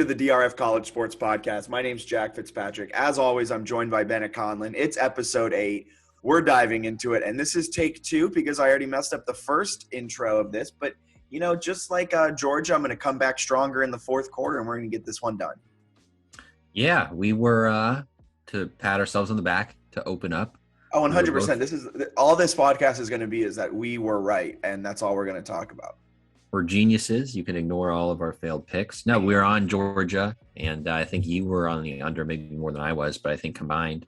into the DRF College Sports Podcast. My name's Jack Fitzpatrick. As always, I'm joined by Bennett Conlon. It's episode 8. We're diving into it, and this is take 2 because I already messed up the first intro of this. But, you know, just like Georgia, I'm going to come back stronger in the fourth quarter, and we're going to get this one done. Yeah, we were to pat ourselves on the back to open up. Oh, 100%. This is all this podcast is going to be is that we were right, and that's all we're going to talk about. We're geniuses. You can ignore all of our failed picks. No, we're on Georgia, and I think you were on the under maybe more than I was, but I think combined,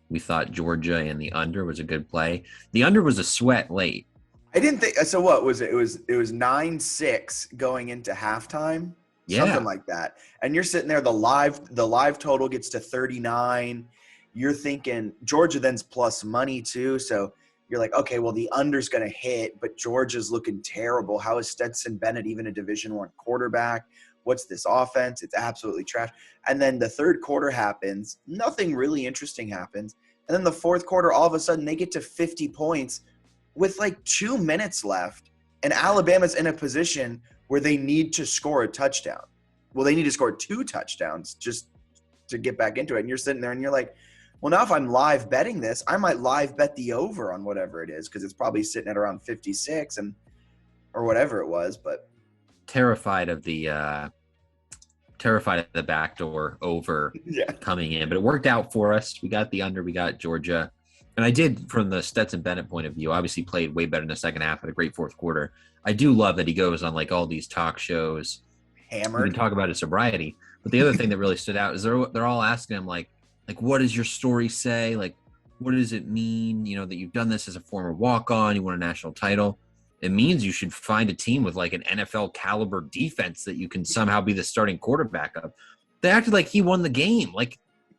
we thought Georgia and the under was a good play. The under was a sweat late. I didn't think – so what was it? It was 9-6 going into halftime, something like that. And you're sitting there, the live total gets to 39. You're thinking Georgia then's plus money too, so – you're like, okay, well, the under's going to hit, but Georgia's looking terrible. How is Stetson Bennett even a Division I quarterback? What's this offense? It's absolutely trash. And then the third quarter happens. Nothing really interesting happens. And then the fourth quarter, all of a sudden, they get to 50 points with like 2 minutes left. And Alabama's in a position where they need to score a touchdown. Well, they need to score 2 touchdowns just to get back into it. And you're sitting there and you're like, well, now if I'm live betting this, I might live bet the over on whatever it is because it's probably sitting at around 56 or whatever it was. But terrified of the backdoor over coming in, but it worked out for us. We got the under, we got Georgia, and I did from the Stetson Bennett point of view. Obviously, played way better in the second half. Had a great fourth quarter. I do love that he goes on like all these talk shows, hammered. We can talk about his sobriety, but the other thing that really stood out is they're all asking him like, what does your story say? Like, what does it mean, you know, that you've done this as a former walk-on, you won a national title? It means you should find a team with like an NFL caliber defense that you can somehow be the starting quarterback of. They acted like he won the game.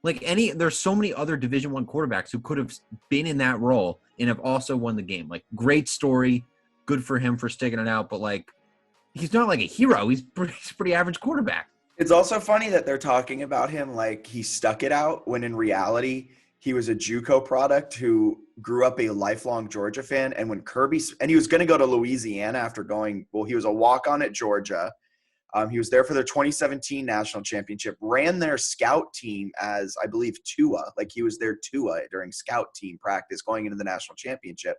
There's so many other Division I quarterbacks who could have been in that role and have also won the game. Like, great story. Good for him for sticking it out. But like, he's not like a hero. He's a pretty average quarterback. It's also funny that they're talking about him like he stuck it out when in reality he was a JUCO product who grew up a lifelong Georgia fan. And when he was going to go to Louisiana after he was a walk-on at Georgia. He was there for their 2017 national championship, ran their scout team as, I believe, Tua. Like he was their Tua during scout team practice going into the national championship.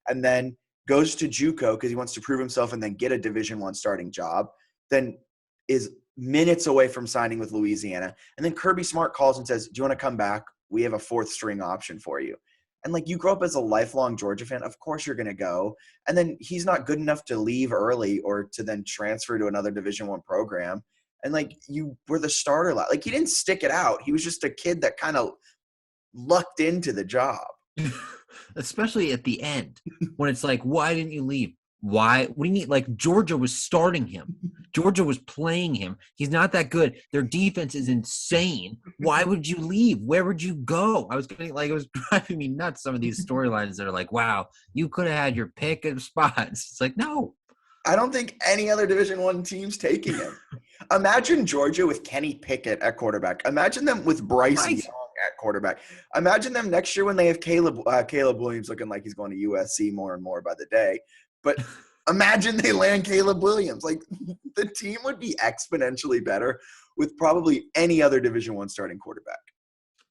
And then goes to JUCO because he wants to prove himself and then get a Division I starting job. Then is minutes away from signing with Louisiana. And then Kirby Smart calls and says, do you want to come back? We have a 4th string option for you. And like, you grow up as a lifelong Georgia fan, of course you're going to go. And then he's not good enough to leave early or to then transfer to another Division I program. And like, you were the starter. Like, he didn't stick it out. He was just a kid that kind of lucked into the job. Especially at the end when it's like, why didn't you leave? Why? What do you mean? Like, Georgia was starting him. Georgia was playing him. He's not that good. Their defense is insane. Why would you leave? Where would you go? It was driving me nuts, some of these storylines that are like, wow, you could have had your pick of spots. It's like, no. I don't think any other Division I team's taking him. Imagine Georgia with Kenny Pickett at quarterback. Imagine them with Bryce Young at quarterback. Imagine them next year when they have Caleb Williams looking like he's going to USC more and more by the day. But imagine they land Caleb Williams. Like, the team would be exponentially better with probably any other Division I starting quarterback.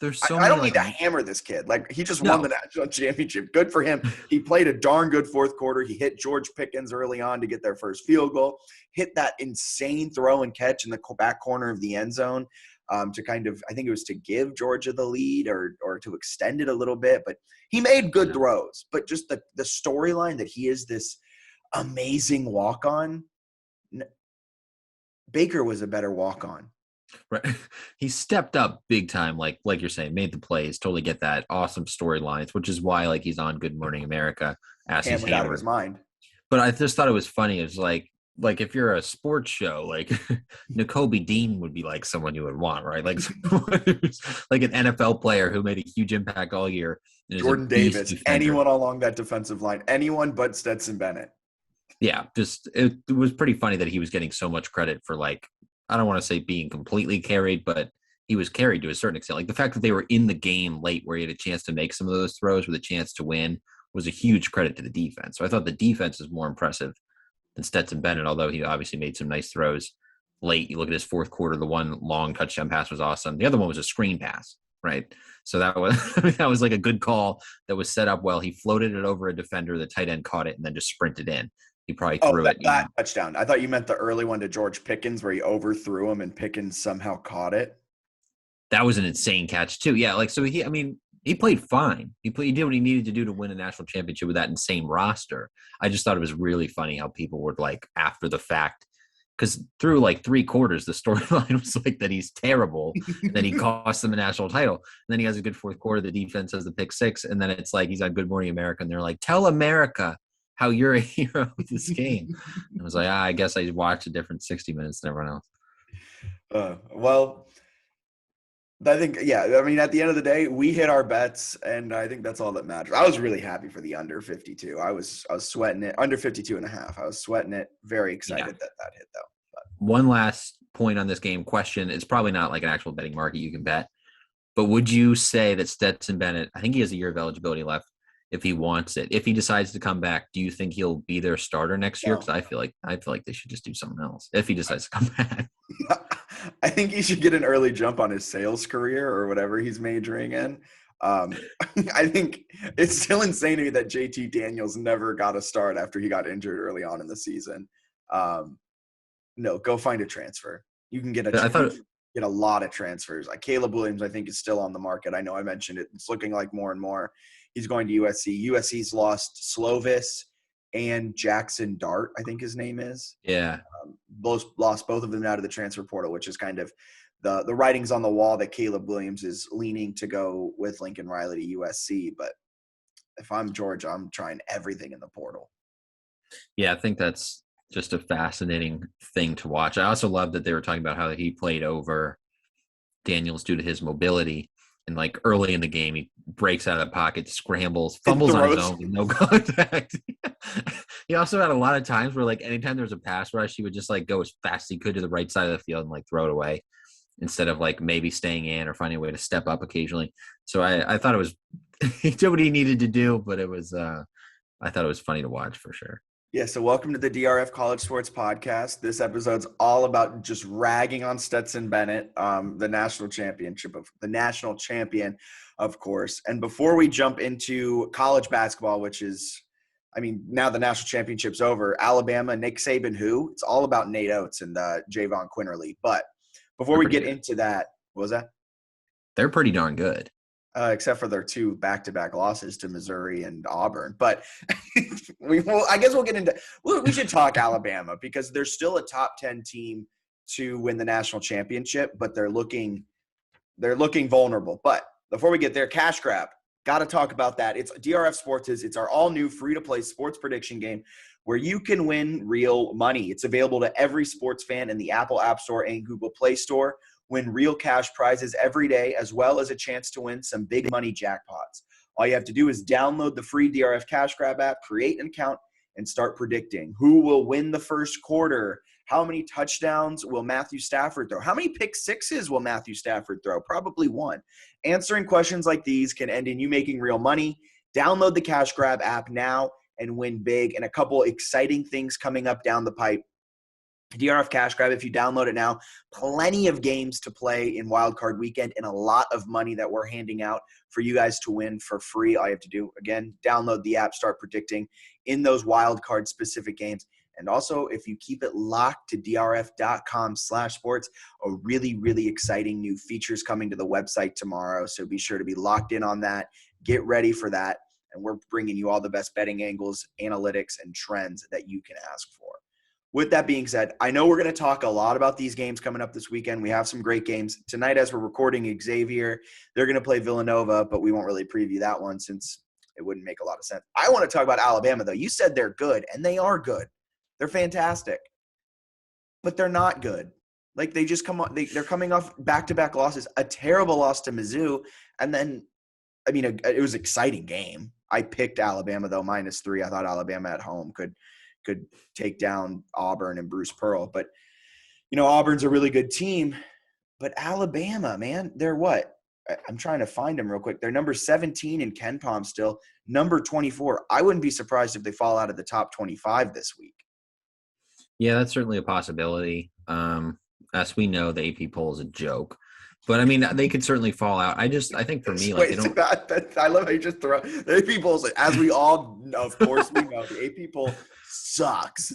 I don't need to hammer this kid. Like, he just won the national championship. Good for him. He played a darn good fourth quarter. He hit George Pickens early on to get their first field goal. Hit that insane throw and catch in the back corner of the end zone to kind of – I think it was to give Georgia the lead or to extend it a little bit. But he made good throws. But just the storyline that he is this amazing walk-on – Baker was a better walk-on. Right. He stepped up big time, like you're saying, made the plays, totally get that. Awesome storylines, which is why like he's on Good Morning America as he's hammered out of his mind. But I just thought it was funny. It was like if you're a sports show, like N'Kobe Dean would be like someone you would want, right? Like like an NFL player who made a huge impact all year. Jordan Davis, defender. Anyone along that defensive line, anyone but Stetson Bennett. Yeah, just it was pretty funny that he was getting so much credit for like, I don't want to say being completely carried, but he was carried to a certain extent. Like the fact that they were in the game late where he had a chance to make some of those throws with a chance to win was a huge credit to the defense. So I thought the defense was more impressive than Stetson Bennett, although he obviously made some nice throws late. You look at his fourth quarter, the one long touchdown pass was awesome. The other one was a screen pass, right? So that was that was like a good call that was set up well. He floated it over a defender, the tight end caught it, and then just sprinted in. He probably threw it. That touchdown. I thought you meant the early one to George Pickens where he overthrew him and Pickens somehow caught it. That was an insane catch too. Yeah, like so he played fine. He did what he needed to do to win a national championship with that insane roster. I just thought it was really funny how people were like after the fact, because through like 3 quarters, the storyline was like that he's terrible, and then he cost them a national title. And then he has a good fourth quarter. The defense has the pick 6, and then it's like he's on Good Morning America, and they're like, "Tell America how you're a hero of this game." I was like, I guess I watched a different 60 minutes than everyone else. Well, I think, yeah, I mean, at the end of the day, we hit our bets, and I think that's all that matters. I was really happy for the under 52. I was sweating it. Under 52 and a half. I was sweating it. Very excited that hit, though. But. One last point on this game question. It's probably not like an actual betting market you can bet, but would you say that Stetson Bennett, I think he has a year of eligibility left if he wants it. If he decides to come back, do you think he'll be their starter next year? Because I feel like they should just do something else if he decides to come back. I think he should get an early jump on his sales career or whatever he's majoring in. I think it's still insane to me that JT Daniels never got a start after he got injured early on in the season. No, go find a transfer. You can get get a lot of transfers. Like Caleb Williams, I think, is still on the market. I know I mentioned it. It's looking like more and more. He's going to USC. USC's lost Slovis and Jackson Dart, I think his name is. Yeah. Lost both of them out of the transfer portal, which is kind of the writings on the wall that Caleb Williams is leaning to go with Lincoln Riley to USC. But if I'm Georgia, I'm trying everything in the portal. Yeah, I think that's just a fascinating thing to watch. I also love that they were talking about how he played over Daniels due to his mobility. And like early in the game, he breaks out of the pocket, scrambles, fumbles on his own with no contact. He also had a lot of times where like anytime there was a pass rush, he would just like go as fast as he could to the right side of the field and like throw it away instead of like maybe staying in or finding a way to step up occasionally. So I thought it was he did what he needed to do, but it was I thought it was funny to watch for sure. Yeah, so welcome to the DRF College Sports Podcast. This episode's all about just ragging on Stetson Bennett, the national champion, of course. And before we jump into college basketball, which is, I mean, now the national championship's over, Alabama, Nick Saban, who? It's all about Nate Oats and Javon Quinterly. But before we get into that, what was that? They're pretty darn good. Except for their 2 back-to-back losses to Missouri and Auburn. But I guess we'll get into – we should talk Alabama because they're still a top 10 team to win the national championship, but they're looking vulnerable. But before we get there, cash grab. Got to talk about that. It's DRF Sports. It's our all-new free-to-play sports prediction game where you can win real money. It's available to every sports fan in the Apple App Store and Google Play Store. Win real cash prizes every day, as well as a chance to win some big money jackpots. All you have to do is download the free DRF Cash Grab app, create an account, and start predicting who will win the first quarter. How many touchdowns will Matthew Stafford throw? How many pick sixes will Matthew Stafford throw? Probably 1. Answering questions like these can end in you making real money. Download the Cash Grab app now and win big. And a couple exciting things coming up down the pipe. DRF Cash Grab, if you download it now, plenty of games to play in Wildcard Weekend and a lot of money that we're handing out for you guys to win for free. All you have to do, again, download the app, start predicting in those Wildcard specific games. And also, if you keep it locked to drf.com/sports, a really, really exciting new features coming to the website tomorrow. So be sure to be locked in on that. Get ready for that. And we're bringing you all the best betting angles, analytics, and trends that you can ask for. With that being said, I know we're going to talk a lot about these games coming up this weekend. We have some great games. Tonight, as we're recording, Xavier, they're going to play Villanova, but we won't really preview that one since it wouldn't make a lot of sense. I want to talk about Alabama, though. You said they're good, and they are good. They're fantastic. But they're not good. Like, they just they're coming off back-to-back losses, a terrible loss to Mizzou, and then, I mean, it was an exciting game. I picked Alabama, though, -3. I thought Alabama at home could take down Auburn and Bruce Pearl. But, you know, Auburn's a really good team. But Alabama, man, they're what? I'm trying to find them real quick. They're number 17 in KenPom still, number 24. I wouldn't be surprised if they fall out of the top 25 this week. Yeah, that's certainly a possibility. As we know, the AP poll is a joke. But I mean, they could certainly fall out. I think for me, like they don't. I love how you just throw the AP poll. As we all know, of course, we know the AP poll sucks.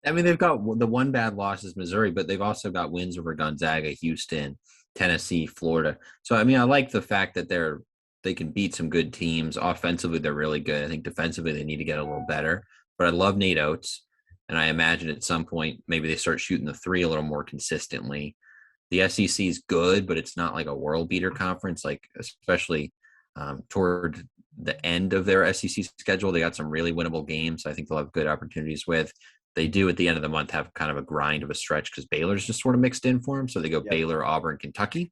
I mean, they've got the one bad loss is Missouri, but they've also got wins over Gonzaga, Houston, Tennessee, Florida. So I mean, I like the fact that they can beat some good teams. Offensively, they're really good. I think defensively, they need to get a little better. But I love Nate Oats, and I imagine at some point maybe they start shooting the three a little more consistently. The SEC is good, but it's not like a world beater conference. Like especially toward the end of their SEC schedule, they got some really winnable games. I think they'll have good opportunities with. They do at the end of the month have kind of a grind of a stretch because Baylor's just sort of mixed in for them. So they go Baylor, Auburn, Kentucky,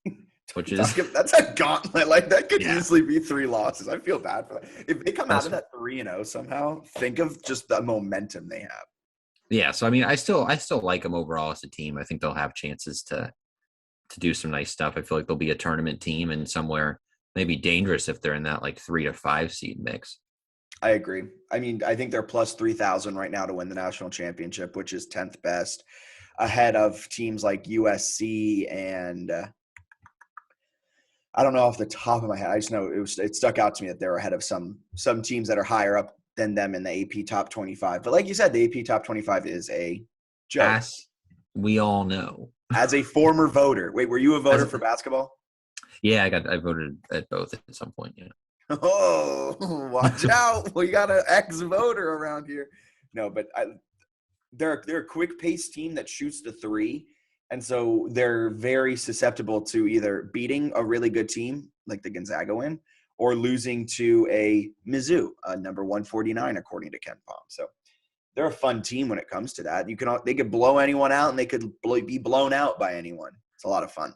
which is that's a gauntlet. Like that could easily be 3 losses. I feel bad for that. If they come out of that 3-0 somehow, think of just the momentum they have. Yeah. So I mean, I still like them overall as a team. I think they'll have chances to do some nice stuff. I feel like they'll be a tournament team and somewhere maybe dangerous if they're in that like 3 to 5 seed mix. I agree. I mean, I think they're plus 3,000 right now to win the national championship, which is 10th best, ahead of teams like USC and I don't know off the top of my head. I just know it stuck out to me that they're ahead of some teams that are higher up than them in the AP top 25. But like you said, the AP top 25 is a joke. As we all know. As a former voter. Wait, were you a voter for basketball? Yeah, I voted at both at some point, yeah. Oh, watch out. We got an ex-voter around here. No, but they're a quick-paced team that shoots the three, and so they're very susceptible to either beating a really good team like the Gonzaga win or losing to a Mizzou, number 149, according to Ken Pom. So they're a fun team when it comes to that. They could blow anyone out, and they could be blown out by anyone. It's a lot of fun.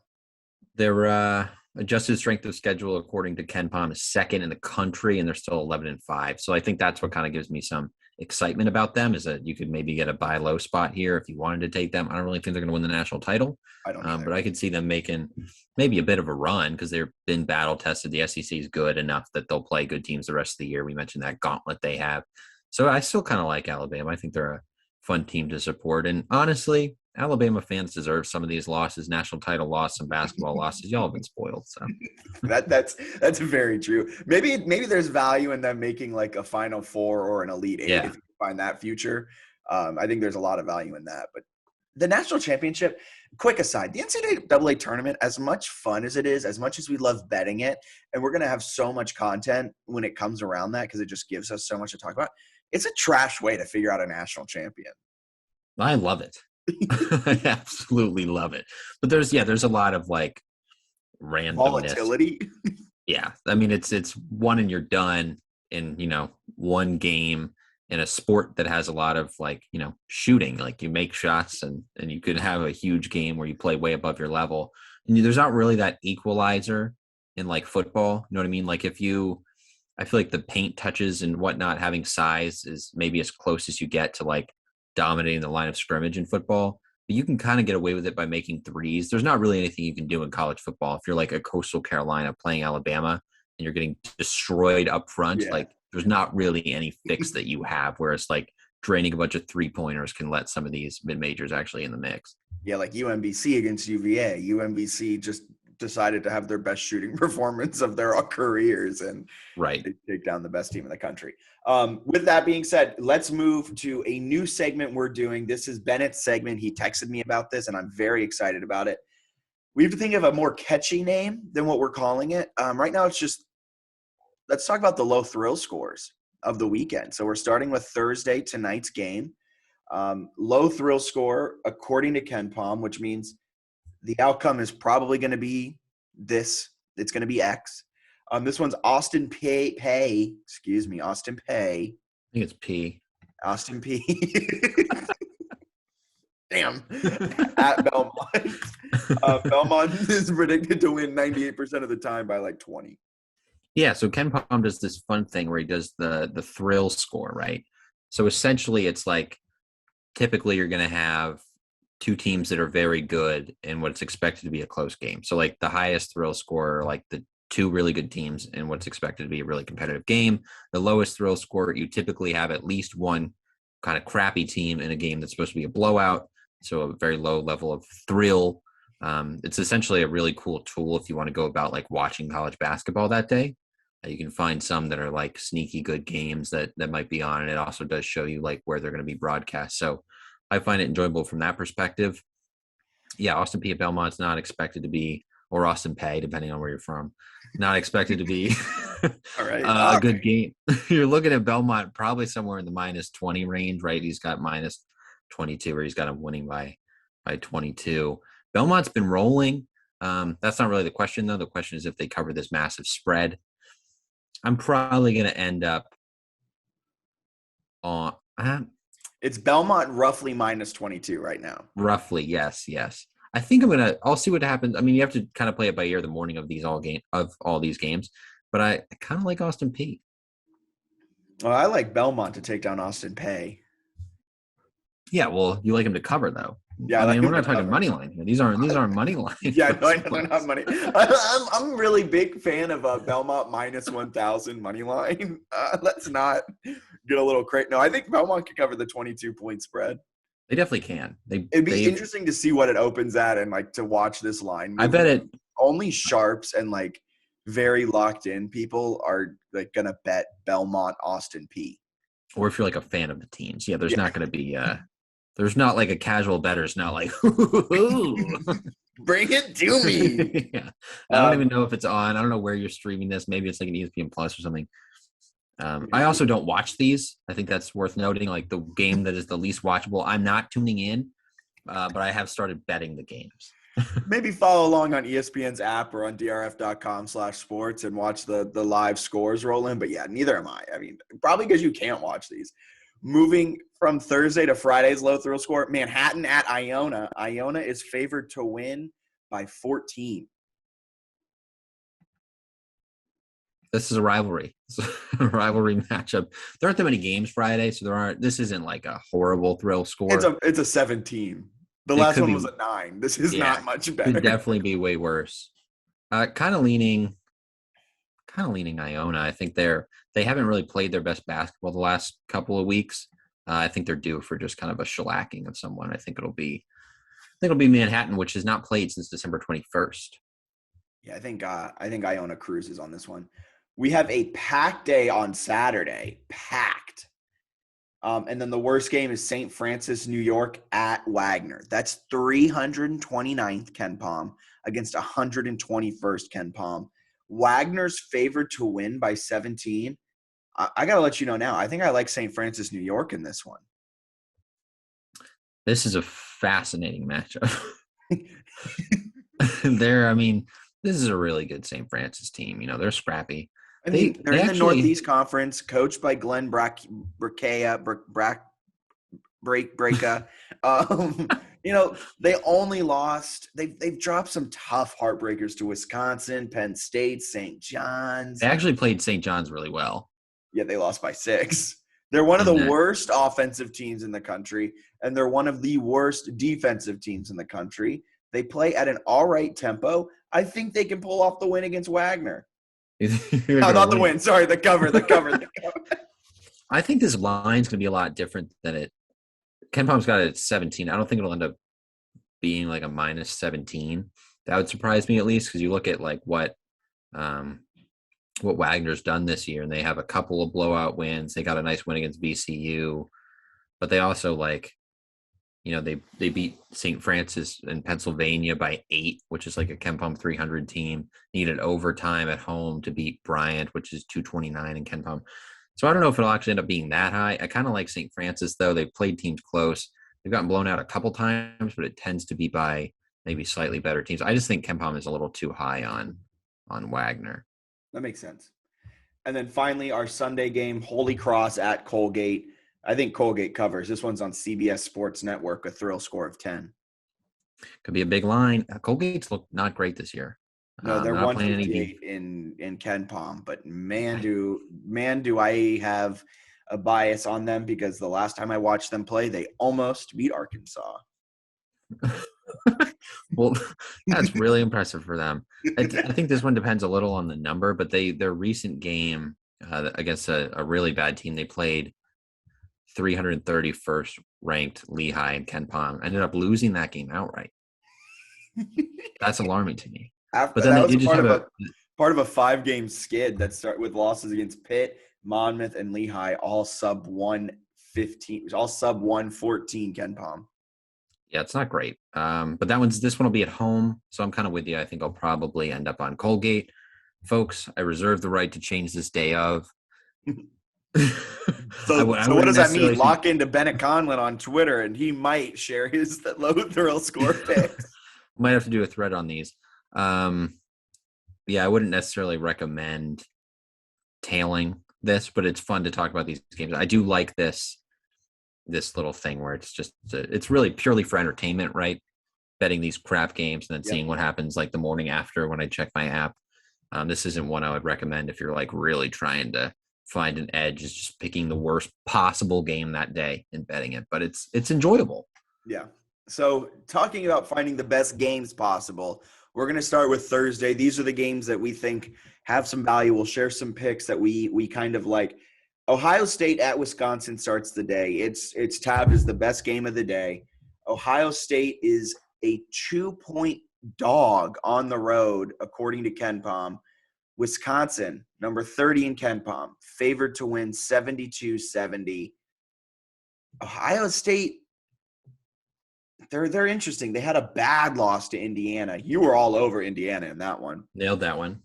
Their adjusted strength of schedule, according to Ken Pom, is second in the country, and they're still 11-5. So I think that's what kind of gives me some excitement about them, is that you could maybe get a buy low spot here if you wanted to take them. I don't really think they're going to win the national title. I don't but I could see them making maybe a bit of a run because they've been battle tested. The SEC is good enough that they'll play good teams the rest of the year. We mentioned that gauntlet they have. So I still kind of like Alabama. I think they're a fun team to support. And honestly, Alabama fans deserve some of these losses. National title loss, some basketball losses. Y'all have been spoiled. So that's very true. Maybe there's value in them making like a Final Four or an Elite Eight if you find that future. I think there's a lot of value in that. But the national championship, quick aside, the NCAA tournament, as much fun as it is, as much as we love betting it, and we're going to have so much content when it comes around that because it just gives us so much to talk about. It's a trash way to figure out a national champion. I love it. I absolutely love it. But there's a lot of like randomness. Volatility. Yeah. I mean, it's one and you're done in, one game in a sport that has a lot of like, shooting, like you make shots and you could have a huge game where you play way above your level. And there's not really that equalizer in like football. You know what I mean? Like I feel like the paint touches and whatnot, having size is maybe as close as you get to like dominating the line of scrimmage in football, but you can kind of get away with it by making threes. There's not really anything you can do in college football. If you're like a Coastal Carolina playing Alabama and you're getting destroyed up front, like there's not really any fix that you have, whereas like draining a bunch of 3-pointers can let some of these mid-majors actually in the mix. Yeah, like UMBC against UVA. UMBC just decided to have their best shooting performance of their careers and they take down the best team in the country. With that being said, let's move to a new segment we're doing. This is Bennett's segment. He texted me about this and I'm very excited about it. We have to think of a more catchy name than what we're calling it. Right now it's just, let's talk about the low thrill scores of the weekend. So we're starting with Thursday, tonight's game. Low thrill score, according to Ken Pom, which means the outcome is probably going to be this. It's going to be X. This one's Austin Pay. Austin Pay. I think it's P. Austin P. Damn. At Belmont. Belmont is predicted to win 98% of the time by like 20. Yeah, so Ken Pom does this fun thing where he does the thrill score, right? So essentially it's like typically you're going to have two teams that are very good in what's expected to be a close game. So like the highest thrill score, like the two really good teams in what's expected to be a really competitive game. The lowest thrill score, you typically have at least one kind of crappy team in a game that's supposed to be a blowout. so a very low level of thrill. It's essentially a really cool tool if you want to go about like watching college basketball that day. You can find some that are like sneaky good games that might be on, and it also does show you like where they're going to be broadcast. So I find it enjoyable from that perspective. Yeah, Austin P at Belmont's not expected to be, or Austin Pay, depending on where you're from, not expected to be All right. a good game. You're looking at Belmont probably somewhere in the -20 range, right? He's got -22, or he's got him winning by 22. Belmont's been rolling. That's not really the question, though. The question is if they cover this massive spread. I'm probably going to end up on It's Belmont roughly -22 right now. roughly, yes. I think I'll see what happens. I mean, you have to kind of play it by ear the morning of all these games, but I kind of like Austin P. Well, I like Belmont to take down Austin Pay. Yeah, well, you like him to cover though. Yeah, I mean, we're not talking money line here. These aren't money lines. Yeah, no, I know they're not money. I'm a really big fan of Belmont -1000 money line. Let's not get a little crazy. No, I think Belmont could cover the 22-point spread. They definitely can. It'd be interesting to see what it opens at and like to watch this line. I bet it only sharps and like very locked in people are like gonna bet Belmont Austin P. Or if you're like a fan of the teams, yeah, there's not going to be there's not like a casual bettor's not like bring it to me. Yeah. I don't even know if it's on. I don't know where you're streaming this. Maybe it's like an ESPN Plus or something. I also don't watch these. I think that's worth noting. Like the game that is the least watchable, I'm not tuning in, but I have started betting the games. Maybe follow along on ESPN's app or on drf.com/sports and watch the live scores roll in. But yeah, neither am I. I mean, probably because you can't watch these. Moving from Thursday to Friday's low thrill score, Manhattan at Iona. Iona is favored to win by 14. This is a rivalry. It's a rivalry matchup. There aren't that many games Friday, so this isn't like a horrible thrill score. It's a 17. The last one was a 9. This is not much better. Could definitely be way worse. Kind of leaning Iona. I think they haven't really played their best basketball the last couple of weeks. I think they're due for just kind of a shellacking of someone. I think it'll be Manhattan, which has not played since December 21st. Yeah, I think Iona cruises on this one. We have a packed day on Saturday. Packed. And then the worst game is St. Francis, New York at Wagner. That's 329th KenPom against 121st KenPom. Wagner's favored to win by 17. I got to let you know now. I think I like St. Francis, New York in this one. This is a fascinating matchup. This is a really good St. Francis team. You know, they're scrappy. They're in the Northeast Conference, coached by Glenn Breaka. You know, they only lost. They've dropped some tough heartbreakers to Wisconsin, Penn State, St. John's. They actually played St. John's really well. Yeah, they lost by 6. They're one of the worst offensive teams in the country, and they're one of the worst defensive teams in the country. They play at an all right tempo. I think they can pull off the win against Wagner. No, not the win. Sorry, the cover. I think this line's going to be a lot different than it. KenPom's got it at 17. I don't think it'll end up being like a -17. That would surprise me at least, because you look at like what Wagner's done this year, and they have a couple of blowout wins. They got a nice win against VCU, but they also they beat St. Francis in Pennsylvania by 8, which is like a KenPom 300 team. Needed overtime at home to beat Bryant, which is 229 in KenPom. So I don't know if it'll actually end up being that high. I kind of like St. Francis, though. They've played teams close. They've gotten blown out a couple times, but it tends to be by maybe slightly better teams. I just think KenPom is a little too high on Wagner. That makes sense. And then finally, our Sunday game, Holy Cross at Colgate. I think Colgate covers. This one's on CBS Sports Network, a thrill score of 10. Could be a big line. Colgate's looked not great this year. No, they're 158 in KenPom, but man, do I have a bias on them, because the last time I watched them play, they almost beat Arkansas. Well, that's really impressive for them. I think this one depends a little on the number, but their recent game against a really bad team, they played 331st ranked Lehigh and Ken Pom ended up losing that game outright. That's alarming to me. But then That they was did just have part of a 5-game skid that started with losses against Pitt, Monmouth, and Lehigh, all sub 115, all sub 114 Ken Pom. Yeah, it's not great. But this one will be at home. So I'm kind of with you. I think I'll probably end up on Colgate. Folks, I reserve the right to change this day of. So what does that mean? Think... Lock into Bennett Conlon on Twitter, and he might share his low thrill score picks. Might have to do a thread on these. Yeah, I wouldn't necessarily recommend tailing this, but it's fun to talk about these games. I do like this little thing where it's just it's really purely for entertainment, right? Betting these crap games and then seeing what happens like the morning after when I check my app. This isn't one I would recommend if you're like really trying to find an edge. Is just picking the worst possible game that day and betting it, but it's enjoyable. Yeah. So talking about finding the best games possible, we're going to start with Thursday. These are the games that we think have some value. We'll share some picks that we kind of like. Ohio State at Wisconsin starts the day. It's tabbed as the best game of the day. Ohio State is a 2-point dog on the road, according to Ken Pom. Wisconsin, number 30 in Ken Pom, favored to win 72-70. Ohio State, they're interesting. They had a bad loss to Indiana. You were all over Indiana in that one. Nailed that one.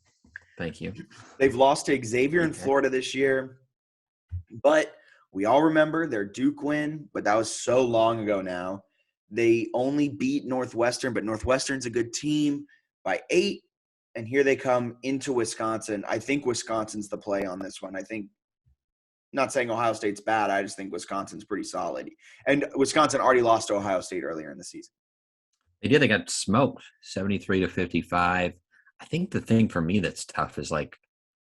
Thank you. They've lost to Xavier in Florida this year. But we all remember their Duke win, but that was so long ago now. They only beat Northwestern, but Northwestern's a good team by 8. And here they come into Wisconsin. I think Wisconsin's the play on this one. I think, not saying Ohio State's bad, I just think Wisconsin's pretty solid. And Wisconsin already lost to Ohio State earlier in the season. They did. They got smoked 73-55. I think the thing for me that's tough is like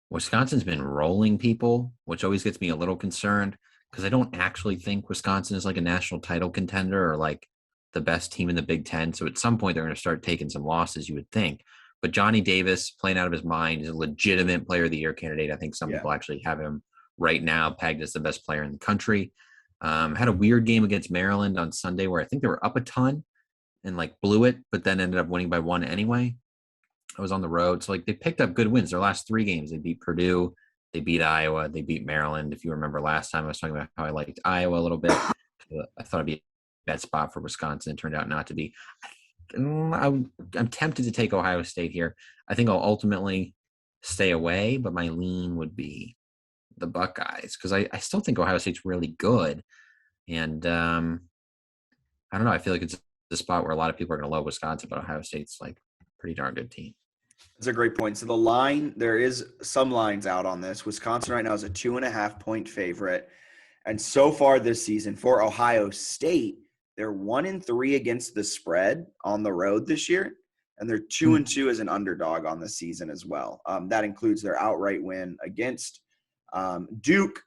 Wisconsin's been rolling people, which always gets me a little concerned because I don't actually think Wisconsin is like a national title contender or like the best team in the Big Ten. So at some point they're going to start taking some losses, you would think. But Johnny Davis, playing out of his mind, is a legitimate player of the year candidate. I think some people actually have him right now pegged as the best player in the country. Had a weird game against Maryland on Sunday where I think they were up a ton and like blew it, but then ended up winning by 1 anyway. I was on the road. So like they picked up good wins. Their last 3 games, they beat Purdue, they beat Iowa, they beat Maryland. If you remember last time I was talking about how I liked Iowa a little bit, I thought it'd be a bad spot for Wisconsin. It turned out not to be. I'm tempted to take Ohio State here. I think I'll ultimately stay away, but my lean would be the Buckeyes because I still think Ohio State's really good. And I don't know. I feel like it's the spot where a lot of people are going to love Wisconsin, but Ohio State's like a pretty darn good team. That's a great point. So the line, there is some lines out on this. Wisconsin right now is a 2.5-point favorite. And so far this season for Ohio State, they're 1-3 against the spread on the road this year, and they're 2-2 as an underdog on the season as well. That includes their outright win against Duke.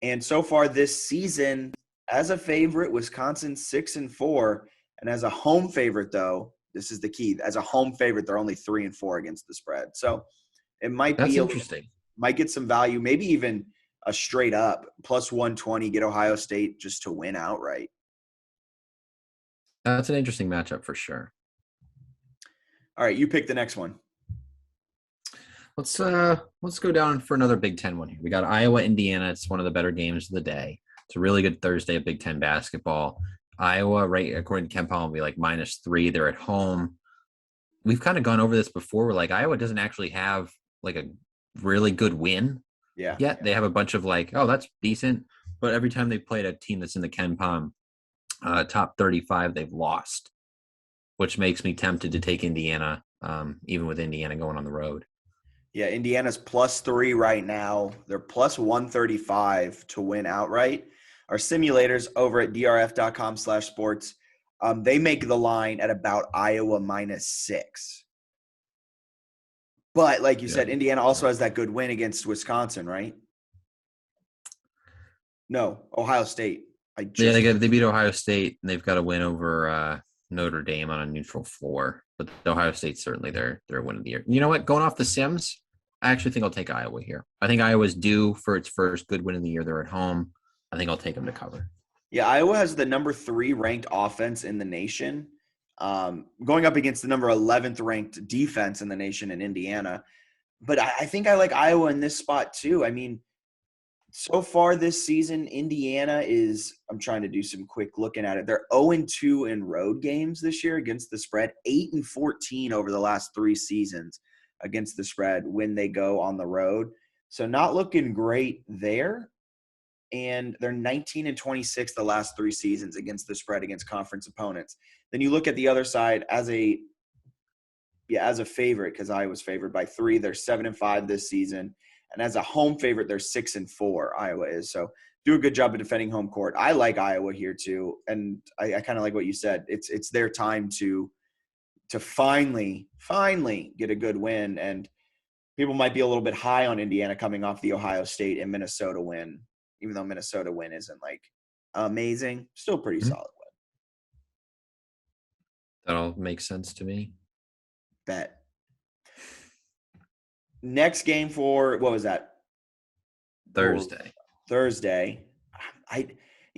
And so far this season, as a favorite, Wisconsin 6-4, and as a home favorite, though, this is the key. As a home favorite, they're only 3-4 against the spread. So it might be interesting. Might get some value, maybe even a straight up plus 120. Get Ohio State just to win outright. That's an interesting matchup for sure. All right, you pick the next one. Let's go down for another Big Ten one here. We got Iowa, Indiana. It's one of the better games of the day. It's a really good Thursday of Big Ten basketball. Iowa, right, according to KenPom, will be like -3. They're at home. We've kind of gone over this before. We're like, Iowa doesn't actually have like a really good win. Yeah. They have a bunch of like, oh, that's decent. But every time they've played a team that's in the KenPom top 35, they've lost, which makes me tempted to take Indiana, even with Indiana going on the road. Yeah, Indiana's +3 right now. They're +135 to win outright. Our simulators over at drf.com/sports, they make the line at about Iowa -6. But like you said, Indiana also has that good win against Wisconsin, right? No, Ohio State. They beat Ohio State, and they've got a win over Notre Dame on a neutral floor. But Ohio State's certainly their win of the year. You know what? Going off the Sims, I actually think I'll take Iowa here. I think Iowa's due for its first good win of the year. They're at home. I think I'll take them to cover. Yeah, Iowa has the number 3 ranked offense in the nation, going up against the number 11th ranked defense in the nation in Indiana. But I think I like Iowa in this spot too. I mean, so far this season, Indiana is, I'm trying to do some quick looking at it. They're 0-2 in road games this year against the spread, 8-14 over the last 3 seasons against the spread when they go on the road. So not looking great there. And they're 19-26 the last 3 seasons against the spread against conference opponents. Then you look at the other side as a favorite, because I was favored by 3. They're 7-5 this season. And as a home favorite, they're 6-4, Iowa is. So do a good job of defending home court. I like Iowa here too. And I kind of like what you said. It's their time to finally get a good win. And people might be a little bit high on Indiana coming off the Ohio State and Minnesota win, even though Minnesota win isn't like amazing, still pretty solid win. That all makes sense to me. Bet. Next game for, what was that? Thursday.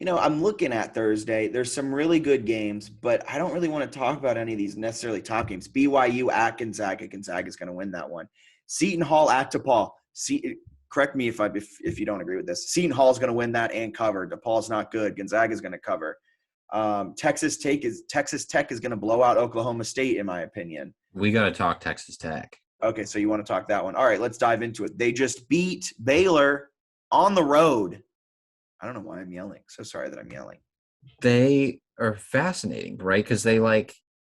I'm looking at Thursday. There's some really good games, but I don't really want to talk about any of these necessarily top games. BYU at Gonzaga. Gonzaga's going to win that one. Seton Hall at DePaul. Correct me if you don't agree with this. Seton Hall is going to win that and cover. DePaul's not good. Gonzaga's going to cover. Texas Tech is going to blow out Oklahoma State, in my opinion. We got to talk Texas Tech. Okay, so you want to talk that one. All right, let's dive into it. They just beat Baylor on the road. I don't know why I'm yelling. So sorry that I'm yelling. They are fascinating, right? Because they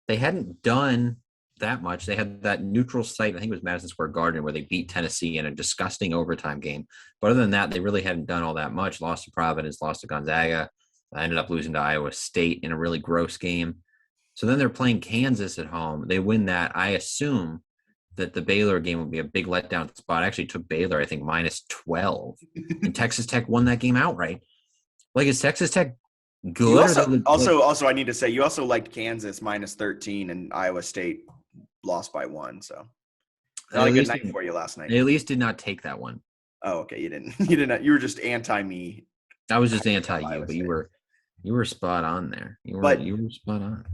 hadn't done that much. They had that neutral site, I think it was Madison Square Garden, where they beat Tennessee in a disgusting overtime game. But other than that, they really hadn't done all that much. Lost to Providence, lost to Gonzaga. I ended up losing to Iowa State in a really gross game. So then they're playing Kansas at home. They win that. I assume that the Baylor game would be a big letdown spot. I actually took Baylor, I think, -12. And Texas Tech won that game outright. Like, is Texas Tech good? Also, I need to say, you also liked Kansas -13 and Iowa State lost by 1. So not a good night for you last night. They at least did not take that one. Oh, okay. You didn't. You didn't. You were just anti-me. I was just anti-you, but you were spot on there. You were spot on.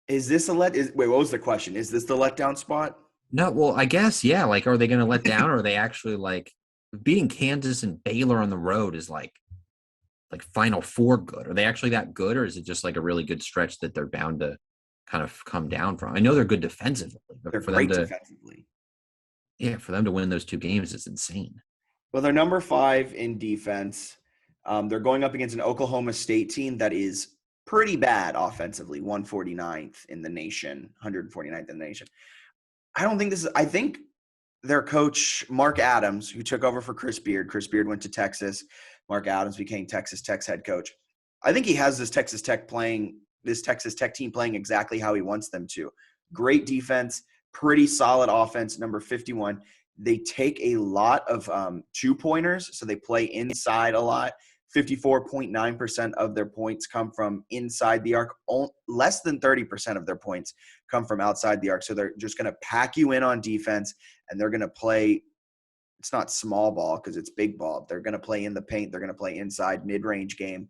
Is this wait, what was the question? Is this the letdown spot? No, well, I guess, yeah. Like, are they going to let down, or are they actually, like, beating Kansas and Baylor on the road is like Final Four good? Are they actually that good, or is it just like a really good stretch that they're bound to kind of come down from? I know they're good defensively, but they're great defensively. Yeah, for them to win those 2 games is insane. Well, they're number 5 in defense. They're going up against an Oklahoma State team that is pretty bad offensively, 149th in the nation, 149th in the nation. I think their coach, Mark Adams, who took over for Chris Beard went to Texas. Mark Adams became Texas Tech's head coach. I think he has this Texas Tech team playing exactly how he wants them to. Great defense, pretty solid offense, number 51. They take a lot of 2-pointers, so they play inside a lot. 54.9% of their points come from inside the arc. Less than 30% of their points come from outside the arc. So they're just going to pack you in on defense, and they're going to play – it's not small ball because it's big ball. They're going to play in the paint. They're going to play inside, mid-range game.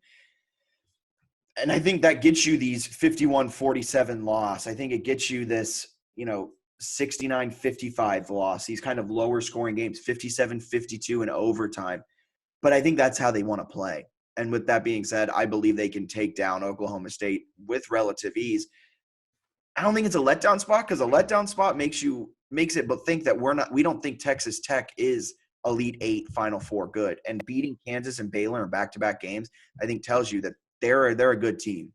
And I think that gets you these 51-47 loss. I think it gets you this, 69-55 loss, these kind of lower scoring games, 57-52 in overtime. But I think that's how they want to play. And with that being said, I believe they can take down Oklahoma State with relative ease. I don't think it's a letdown spot, because a letdown spot makes it but think that we don't think Texas Tech is Elite 8 Final Four good. And beating Kansas and Baylor in back-to-back games, I think tells you that they're a good team.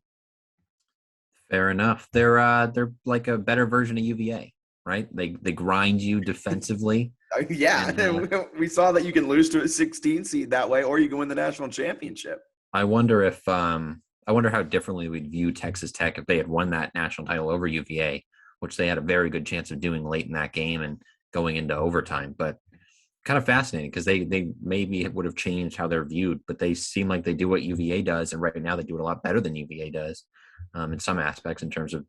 Fair enough. They're like a better version of UVA, right? They grind you defensively. Yeah, and, we saw that you can lose to a 16 seed that way, or you can win the national championship. I wonder how differently we'd view Texas Tech if they had won that national title over UVA, which they had a very good chance of doing late in that game and going into overtime. But kind of fascinating, because they maybe would have changed how they're viewed, but they seem like they do what UVA does, and right now they do it a lot better than UVA does in some aspects in terms of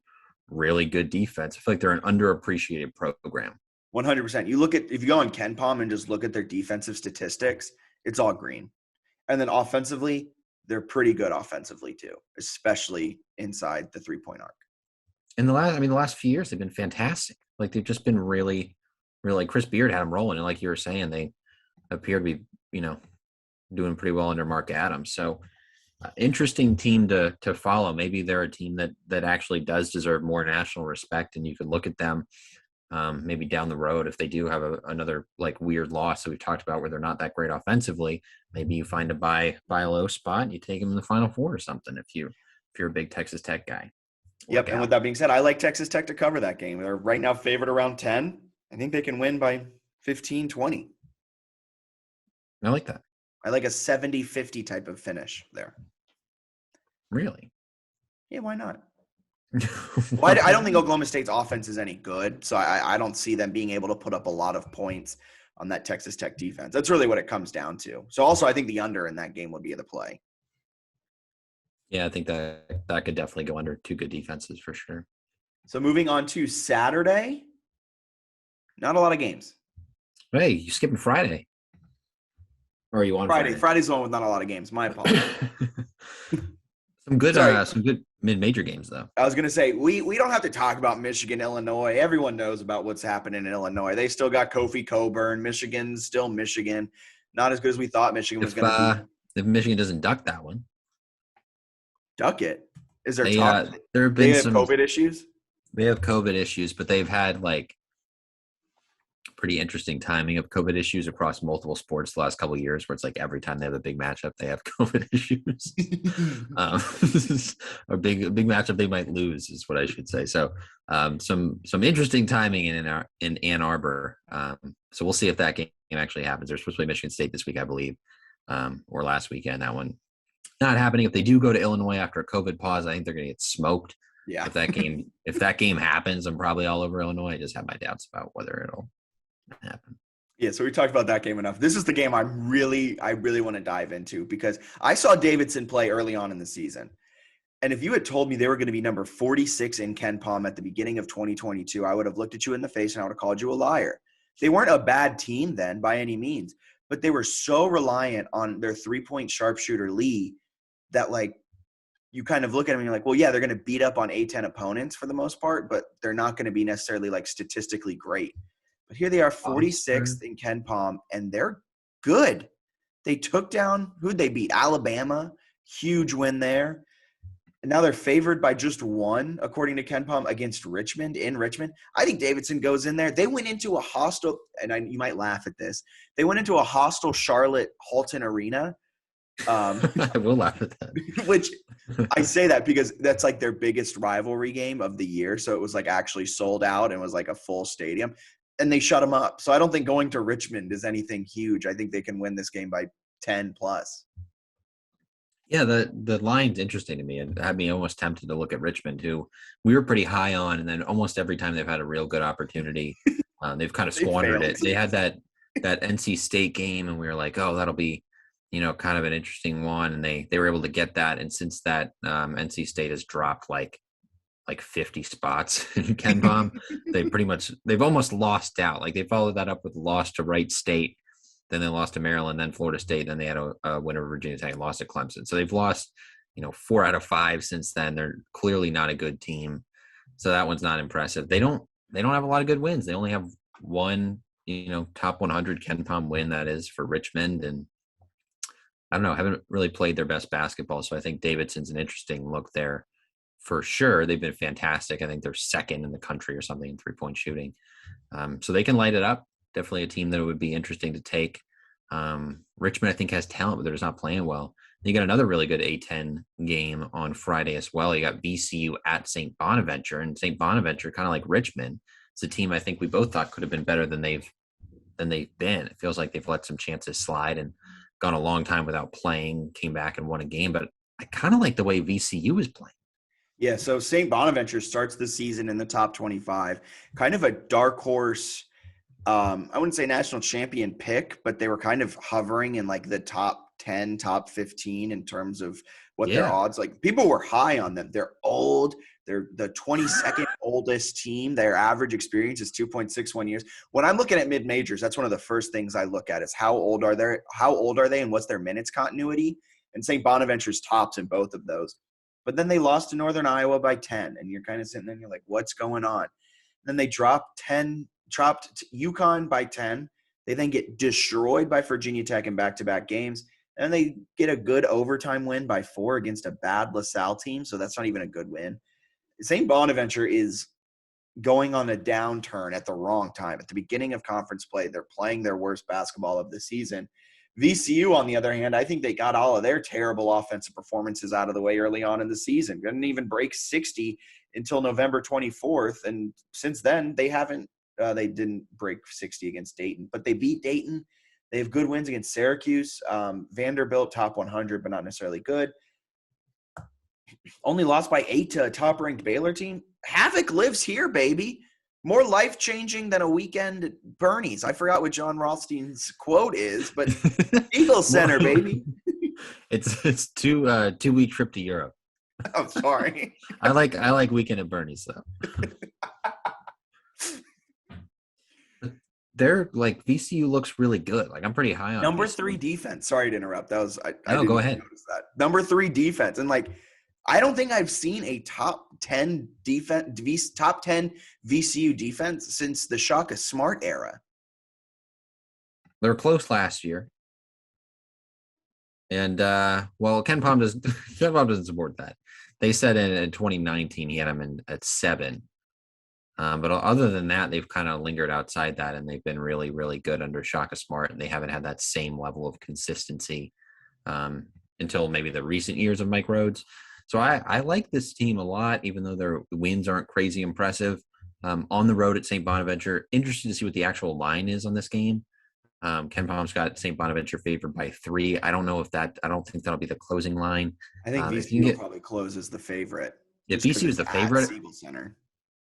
really good defense. I feel like they're an underappreciated program. 100%. If you go on KenPom and just look at their defensive statistics, it's all green. And then offensively, they're pretty good offensively too, especially inside the 3-point arc. And the last few years they've been fantastic. Like they've just been really, really. Chris Beard had them rolling, and like you were saying, they appear to be, doing pretty well under Mark Adams. So interesting team to follow. Maybe they're a team that actually does deserve more national respect, and you could look at them maybe down the road if they do have another like weird loss that we've talked about where they're not that great offensively. Maybe you find a buy low spot and you take them in the Final Four or something if you're a big Texas Tech guy. Yep. And with that being said, I like Texas Tech to cover that game. They're right now favored around 10. I think they can win by 15, 20. I like that. I like a 70-50 type of finish there. Really? Yeah, why not? Well, I don't think Oklahoma State's offense is any good, so I don't see them being able to put up a lot of points on that Texas Tech defense. That's really what it comes down to. So also I think the under in that game would be the play. Yeah, I think that could definitely go under two good defenses for sure. So moving on to Saturday, not a lot of games. Hey, you skipping Friday? Or are you on Friday? Friday's the one with not a lot of games. My apologies. some good mid-major games though. I was going to say we don't have to talk about Michigan, Illinois. Everyone knows about what's happening in Illinois. They still got Kofi Coburn. Michigan's still Michigan. Not as good as we thought Michigan was going to be. If Michigan doesn't duck that one. Duck it. Is there talk? There have been some COVID issues? They have COVID issues, but they've had like pretty interesting timing of COVID issues across multiple sports the last couple of years, where it's like every time they have a big matchup, they have COVID issues. Or big matchup they might lose is what I should say. So some interesting timing in Ann Arbor. So we'll see if that game actually happens. They're supposed to play Michigan State this week, I believe, or last weekend. That one not happening. If they do go to Illinois after a COVID pause, I think they're going to get smoked. Yeah. If that game happens, I'm probably all over Illinois. I just have my doubts about whether it'll happen. Yeah, so we talked about that game enough. This is the game I really want to dive into because I saw Davidson play early on in the season. And if you had told me they were going to be number 46 in KenPom at the beginning of 2022, I would have looked at you in the face and I would have called you a liar. They weren't a bad team then by any means, but they were so reliant on their three-point sharpshooter Lee that like you kind of look at them and you're like, well, yeah, they're going to beat up on A10 opponents for the most part, but they're not going to be necessarily like statistically great. But here they are 46th in KenPom, and they're good. They took down – who'd they beat? Alabama. Huge win there. And now they're favored by just one, according to KenPom, against Richmond in Richmond. I think Davidson goes in there. They went into a hostile – and you might laugh at this. They went into a hostile Charlotte Halton Arena. I will laugh at that. Which I say that because that's like their biggest rivalry game of the year. So it was like actually sold out and was like a full stadium. And they shut them up. So I don't think going to Richmond is anything huge. I think they can win this game by 10 plus. Yeah, the line's interesting to me. It had me almost tempted to look at Richmond, who we were pretty high on. And then almost every time they've had a real good opportunity, they've kind of squandered it. They had that NC State game, and we were like, oh, that'll be, kind of an interesting one. And they were able to get that. And since that, NC State has dropped like 50 spots in KenPom. They've almost lost out. Like they followed that up with a loss to Wright State, then they lost to Maryland, then Florida State, then they had a win over Virginia Tech and lost to Clemson. So they've lost, 4 out of 5 since then. They're clearly not a good team. So that one's not impressive. They don't have a lot of good wins. They only have one, top 100 KenPom win, that is for Richmond. And I don't know, haven't really played their best basketball. So I think Davidson's an interesting look there. For sure, they've been fantastic. I think they're second in the country or something in three-point shooting. So they can light it up. Definitely a team that would be interesting to take. Richmond, I think, has talent, but they're just not playing well. You got another really good A10 game on Friday as well. You got VCU at St. Bonaventure, and St. Bonaventure, kind of like Richmond, it's a team I think we both thought could have been better than they've been. It feels like they've let some chances slide and gone a long time without playing, came back and won a game. But I kind of like the way VCU is playing. Yeah, so St. Bonaventure starts the season in the top 25, kind of a dark horse. I wouldn't say national champion pick, but they were kind of hovering in like the top 10, top 15 in terms of what their odds. Like people were high on them. They're old. They're the 22nd oldest team. Their average experience is 2.61 years. When I'm looking at mid-majors, that's one of the first things I look at is how old are they and what's their minutes continuity. and St. Bonaventure's tops in both of those. But then they lost to Northern Iowa by 10, and you're kind of sitting there and you're like, what's going on? Then they dropped UConn by 10. They then get destroyed by Virginia Tech in back-to-back games. And they get a good overtime win by 4 against a bad LaSalle team, so that's not even a good win. St. Bonaventure is going on a downturn at the wrong time. At the beginning of conference play, they're playing their worst basketball of the season. VCU, on the other hand, I think they got all of their terrible offensive performances out of the way early on in the season. Didn't even break 60 until November 24th, and since then they haven't. They didn't break 60 against Dayton, but they beat Dayton. They have good wins against Syracuse, Vanderbilt, top 100, but not necessarily good. Only lost by 8 to a top-ranked Baylor team. Havoc lives here, baby. More life-changing than a weekend at Bernie's. I forgot what John Rothstein's quote is, but Eagle Center, baby. It's 2-week trip to Europe. I'm sorry. I like weekend at Bernie's though. They're like VCU looks really good. Like I'm pretty high on number VCU. 3 defense. Sorry to interrupt. That was I go ahead. Notice that. Number 3 defense, and like I don't think I've seen a top 10 VCU defense since the Shaka Smart era. They were close last year, and Ken Palm doesn't support that. They said in 2019 he had them at 7. But other than that, they've kind of lingered outside that, and they've been really, really good under Shaka Smart, and they haven't had that same level of consistency until maybe the recent years of Mike Rhodes. So I like this team a lot, even though their wins aren't crazy impressive. On the road at St. Bonaventure, interested to see what the actual line is on this game. Ken Palm's got St. Bonaventure favored by 3. I don't think that'll be the closing line. I think VCU probably closes the favorite. If VCU is the favorite, Siegel Center.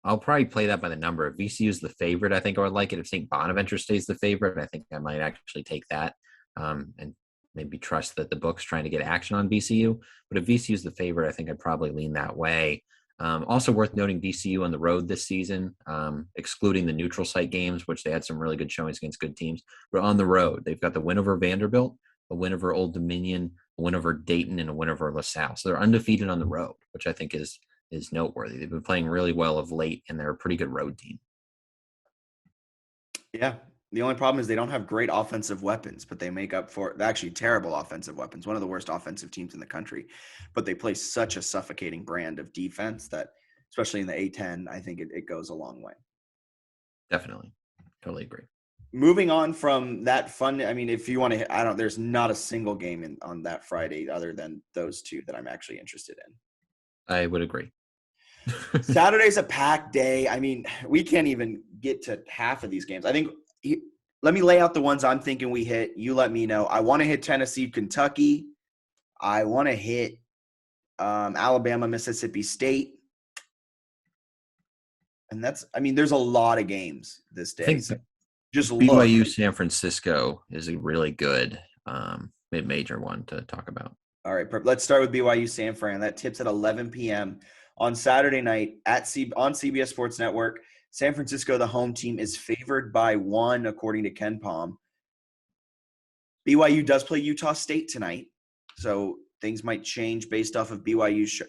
I'll probably play that by the number. If VCU is the favorite, I think I would like it. If St. Bonaventure stays the favorite, I think I might actually take that and maybe trust that the book's trying to get action on VCU. But if VCU is the favorite, I think I'd probably lean that way. Also worth noting VCU on the road this season, excluding the neutral site games, which they had some really good showings against good teams. But on the road, they've got the win over Vanderbilt, a win over Old Dominion, a win over Dayton, and a win over LaSalle. So they're undefeated on the road, which I think is noteworthy. They've been playing really well of late, and they're a pretty good road team. Yeah. The only problem is they don't have great offensive weapons, but they make up for actually terrible offensive weapons, one of the worst offensive teams in the country. But they play such a suffocating brand of defense that, especially in the A-10, I think it goes a long way. Definitely. Totally agree. Moving on from that fun, I mean, if you want to, there's not a single game on that Friday other than those 2 that I'm actually interested in. I would agree. Saturday's a packed day. I mean, we can't even get to half of these games. I think let me lay out the ones I'm thinking we hit. You let me know. I want to hit Tennessee, Kentucky. I want to hit Alabama, Mississippi State. And there's a lot of games this day. So just BYU San Francisco is a really good mid-major one to talk about. All right, let's start with BYU San Fran. That tips at 11 p.m. on Saturday night on CBS Sports Network. San Francisco, the home team, is favored by 1, according to Ken Palm. BYU does play Utah State tonight, so things might change based off of BYU.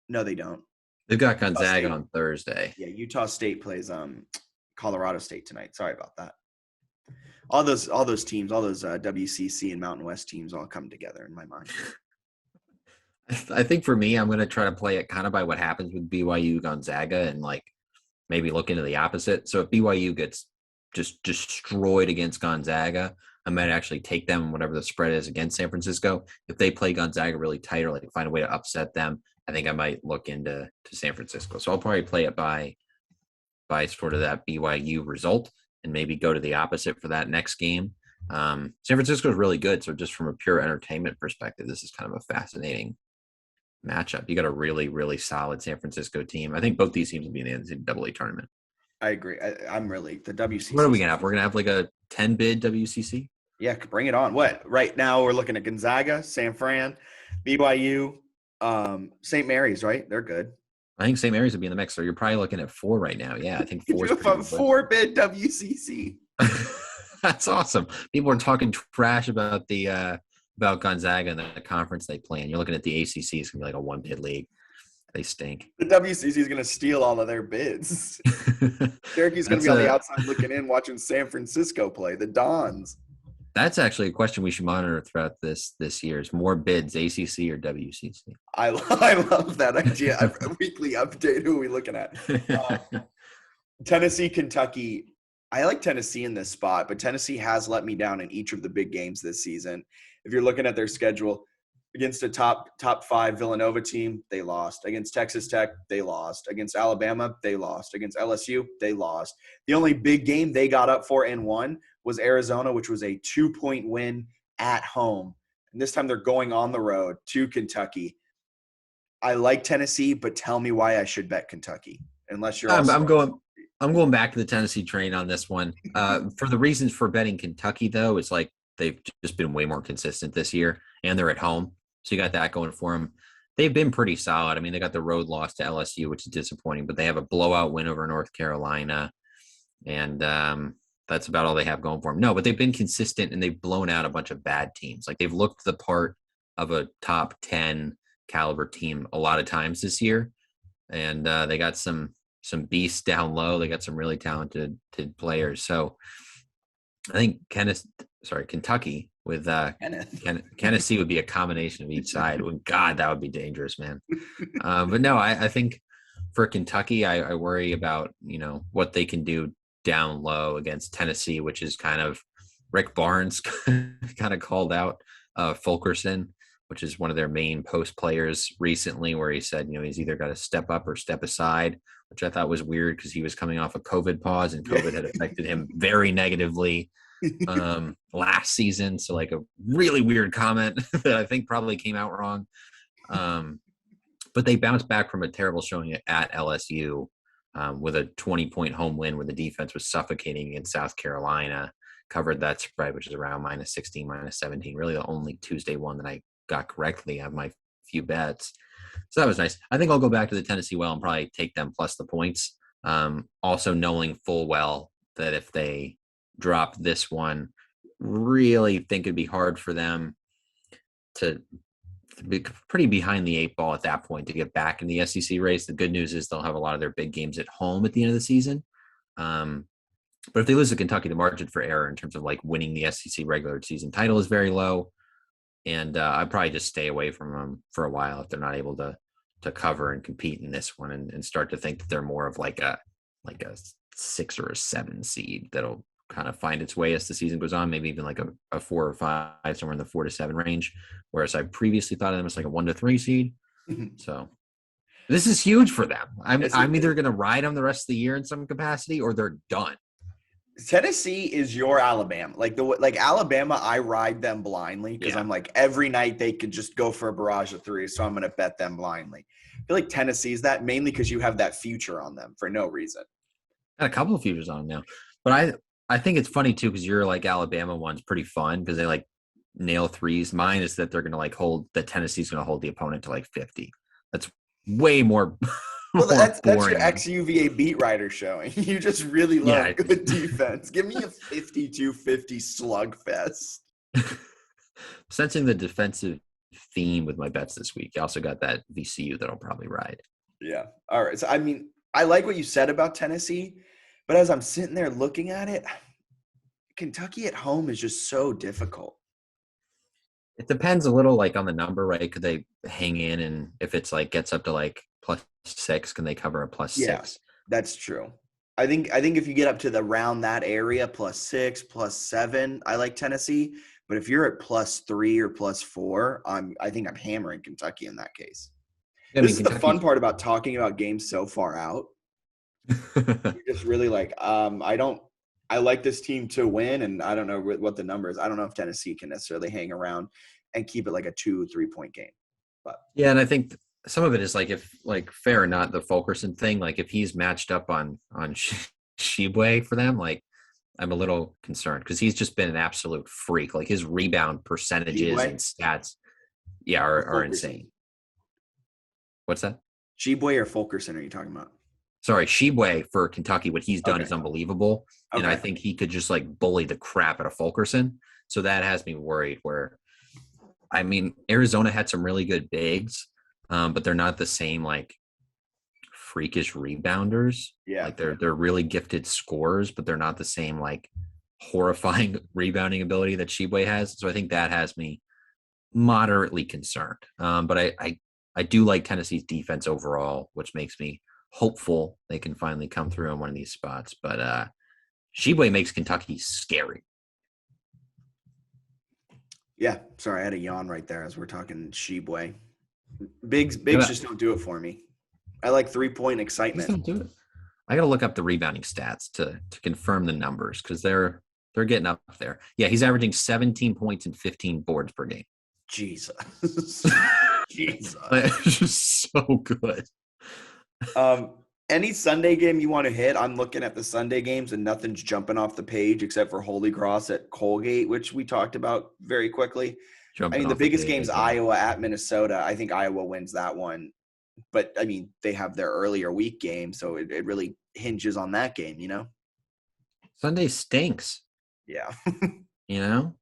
No, they don't. They've got Gonzaga on Thursday. Yeah, Utah State plays Colorado State tonight. Sorry about that. All those teams, all those WCC and Mountain West teams all come together in my mind. I think for me, I'm going to try to play it kind of by what happens with BYU Gonzaga and like maybe look into the opposite. So if BYU gets just destroyed against Gonzaga, I might actually take them whatever the spread is against San Francisco. If they play Gonzaga really tight or like find a way to upset them, I think I might look into San Francisco. So I'll probably play it by sort of that BYU result and maybe go to the opposite for that next game. San Francisco is really good. So just from a pure entertainment perspective, this is kind of a fascinating matchup. You got a really, really solid San Francisco team. I think both these teams will be in the NCAA tournament. I agree. I'm really the WCC. What are we gonna have? We're gonna have like a 10-bid WCC. Yeah, bring it on. What? Right now we're looking at Gonzaga, San Fran, BYU, St. Mary's. Right? They're good. I think St. Mary's would be in the mix. So you're probably looking at 4 right now. Yeah, I think 4 is a 4-bid WCC. That's awesome. People are talking trash about the about Gonzaga and the conference they play in. You're looking at the ACC. It's gonna be like a one bid league. They stink. The WCC is going to steal all of their bids. Syracuse's going to be on the outside looking in, watching San Francisco play the Dons. That's actually a question we should monitor throughout this year. Is more bids, ACC or WCC? I love that idea. A weekly update. Who are we looking at? Tennessee, Kentucky. I like Tennessee in this spot, but Tennessee has let me down in each of the big games this season. If you're looking at their schedule, against a top 5 Villanova team, they lost. Against Texas Tech, they lost. Against Alabama, they lost. Against LSU, they lost. The only big game they got up for and won was Arizona, which was a 2-point win at home. And this time they're going on the road to Kentucky. I like Tennessee, but tell me why I should bet Kentucky. Unless you're I'm going back to the Tennessee train on this one. For the reasons for betting Kentucky, though, it's like they've just been way more consistent this year, and they're at home. So you got that going for them. They've been pretty solid. I mean, they got the road loss to LSU, which is disappointing, but they have a blowout win over North Carolina. And that's about all they have going for them. No, but they've been consistent, and they've blown out a bunch of bad teams. Like, they've looked the part of a top 10 caliber team a lot of times this year. And they got some beasts down low. They got some really talented players. So I think Kentucky with Tennessee would be a combination of each side. God, that would be dangerous, man. But no, I think for Kentucky, I worry about, what they can do down low against Tennessee, which is kind of Rick Barnes kind of called out Fulkerson, which is one of their main post players recently, where he said, he's either got to step up or step aside, which I thought was weird because he was coming off a COVID pause and COVID had affected him very negatively last season. So like a really weird comment that I think probably came out wrong. But they bounced back from a terrible showing at LSU with a 20-point home win where the defense was suffocating against South Carolina, covered that spread, which is around -16, -17. Really the only Tuesday one that I got correctly on my few bets. So that was nice. I think I'll go back to the Tennessee well and probably take them plus the points. Also knowing full well that if they drop this one, really think it'd be hard for them to be pretty behind the 8 ball at that point to get back in the SEC race. The good news is they'll have a lot of their big games at home at the end of the season. But if they lose to Kentucky, the margin for error in terms of like winning the SEC regular season title is very low. And I'd probably just stay away from them for a while if they're not able to cover and compete in this one, and start to think that they're more of like a 6 or a 7 seed that'll kind of find its way as the season goes on, maybe even like a 4 or 5, somewhere in the 4 to 7 range. Whereas I previously thought of them as like a 1 to 3 seed. So this is huge for them. I'm either going to ride them the rest of the year in some capacity, or they're done. Tennessee is your Alabama. Like Alabama, I ride them blindly because I'm like, every night they could just go for a barrage of 3, so I'm going to bet them blindly. I feel like Tennessee is that mainly because you have that future on them for no reason. Got a couple of futures on them now. But I think it's funny too, because your like Alabama one's pretty fun because they like nail threes. Mine is that they're going to like Tennessee's going to hold the opponent to like 50. That's way more. Well, that's your ex-UVA beat writer showing. You just really love good defense. Give me a 52-50 slugfest. Sensing the defensive theme with my bets this week. I also got that VCU that I'll probably ride. Yeah. All right. So, I mean, I like what you said about Tennessee, but as I'm sitting there looking at it, Kentucky at home is just so difficult. It depends a little like on the number, right? Could they hang in, and if it's like gets up to like +6, can they cover a +6? Yeah, that's true. I think if you get up to around that area, +6, +7, I like Tennessee. But if you're at +3 or +4, I think I'm hammering Kentucky in that case. Yeah, this is the fun part about talking about games so far out. You're just really like, I like this team to win, and I don't know what the number is. I don't know if Tennessee can necessarily hang around and keep it like a 2-3 point game. But yeah, and I think some of it is like, if like fair or not, the Fulkerson thing, like if he's matched up on Shibwe for them, like I'm a little concerned because he's just been an absolute freak. Like his rebound percentages and stats, are insane. What's that? Shibwe or Fulkerson are you talking about? Sorry, Shibwe for Kentucky, what he's done is unbelievable. And I think he could just like bully the crap out of Fulkerson. So that has me worried where I mean, Arizona had some really good bigs, but they're not the same like freakish rebounders. Yeah. Like they're really gifted scorers, but they're not the same like horrifying rebounding ability that Sheboy has. So I think that has me moderately concerned. But I do like Tennessee's defense overall, which makes me hopeful they can finally come through on one of these spots. But Sheboy makes Kentucky scary. Yeah. Sorry, I had a yawn right there as we're talking Sheboy. Bigs just don't do it for me. I like 3-point excitement. Just don't do it. I got to look up the rebounding stats to confirm the numbers because they're getting up there. Yeah, he's averaging 17 points and 15 boards per game. Jesus. Jesus. It's just so good. Any Sunday game you want to hit? I'm looking at the Sunday games and nothing's jumping off the page except for Holy Cross at Colgate, which we talked about very quickly. The biggest game's Iowa at Minnesota. I think Iowa wins that one. But, I mean, they have their earlier week game, so it really hinges on that game, you know? Sunday stinks. Yeah. You know?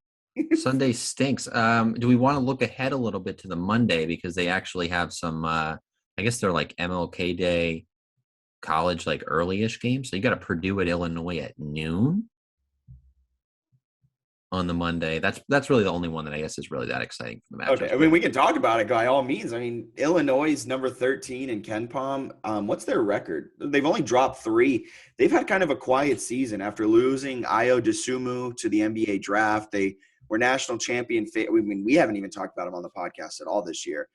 Sunday stinks. Do we want to look ahead a little bit to the Monday because they actually have some, I guess they're like MLK Day college, like early-ish games. So you got a Purdue at Illinois at noon on the Monday. That's really the only one that I guess is really that exciting for the matchup. Okay, I mean, we can talk about it by all means. I mean, Illinois is number 13 in KenPom. What's their record? They've only dropped 3. They've had kind of a quiet season after losing Ayo Dosunmu to the NBA draft. They were national champion. I mean, we haven't even talked about them on the podcast at all this year.